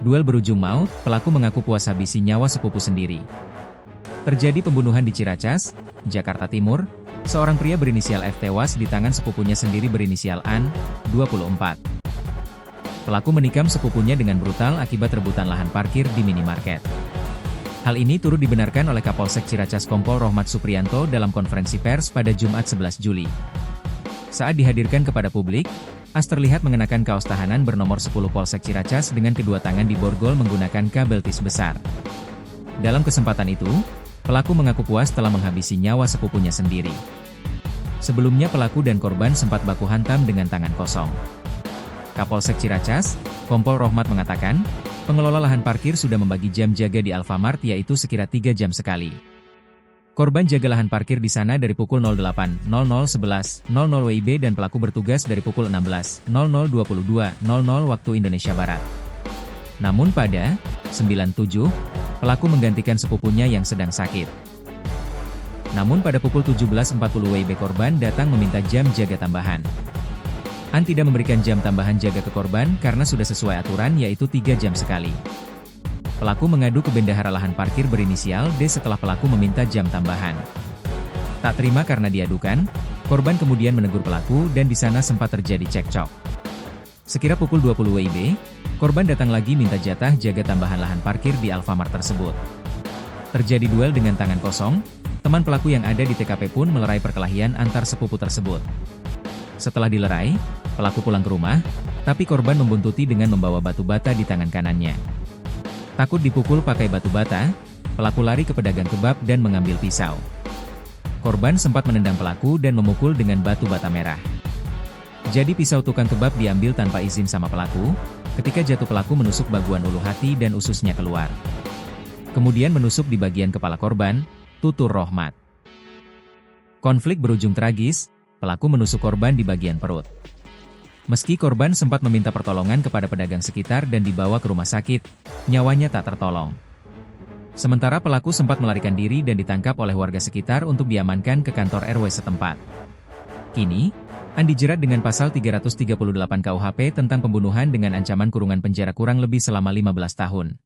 Duel berujung maut, pelaku mengaku puas habisi nyawa sepupu sendiri. Terjadi pembunuhan di Ciracas, Jakarta Timur. Seorang pria berinisial F tewas di tangan sepupunya sendiri berinisial An, 24. Pelaku menikam sepupunya dengan brutal akibat rebutan lahan parkir di minimarket. Hal ini turut dibenarkan oleh Kapolsek Ciracas Kompol Rohmat Supriyanto dalam konferensi pers pada Jumat 11 Juli. Saat dihadirkan kepada publik, As terlihat mengenakan kaos tahanan bernomor 10 Polsek Ciracas dengan kedua tangan diborgol menggunakan kabel tis besar. Dalam kesempatan itu, pelaku mengaku puas telah menghabisi nyawa sepupunya sendiri. Sebelumnya pelaku dan korban sempat baku hantam dengan tangan kosong. Kapolsek Ciracas, Kompol Rohmat mengatakan, pengelola lahan parkir sudah membagi jam jaga di Alfamart yaitu sekira 3 jam sekali. Korban jaga lahan parkir di sana dari pukul 08.00 11.00 WIB dan pelaku bertugas dari pukul 16.00 22.00 waktu Indonesia Barat. Namun pada 97, pelaku menggantikan sepupunya yang sedang sakit. Namun pada pukul 17.40 WIB korban datang meminta jam jaga tambahan. An tidak memberikan jam tambahan jaga ke korban karena sudah sesuai aturan yaitu 3 jam sekali. Pelaku mengadu ke bendahara lahan parkir berinisial D setelah pelaku meminta jam tambahan. Tak terima karena diadukan, korban kemudian menegur pelaku dan di sana sempat terjadi cekcok. Sekira pukul 20 WIB, korban datang lagi minta jatah jaga tambahan lahan parkir di Alfamart tersebut. Terjadi duel dengan tangan kosong, teman pelaku yang ada di TKP pun melerai perkelahian antar sepupu tersebut. Setelah dilerai, pelaku pulang ke rumah, tapi korban membuntuti dengan membawa batu bata di tangan kanannya. Takut dipukul pakai batu bata, pelaku lari ke pedagang kebab dan mengambil pisau. Korban sempat menendang pelaku dan memukul dengan batu bata merah. Jadi pisau tukang kebab diambil tanpa izin sama pelaku, ketika jatuh pelaku menusuk bagian ulu hati dan ususnya keluar. Kemudian menusuk di bagian kepala korban, tutur Rohmat. Konflik berujung tragis, pelaku menusuk korban di bagian perut. Meski korban sempat meminta pertolongan kepada pedagang sekitar dan dibawa ke rumah sakit, nyawanya tak tertolong. Sementara pelaku sempat melarikan diri dan ditangkap oleh warga sekitar untuk diamankan ke kantor RW setempat. Kini, An dijerat dengan pasal 338 KUHP tentang pembunuhan dengan ancaman kurungan penjara kurang lebih selama 15 tahun.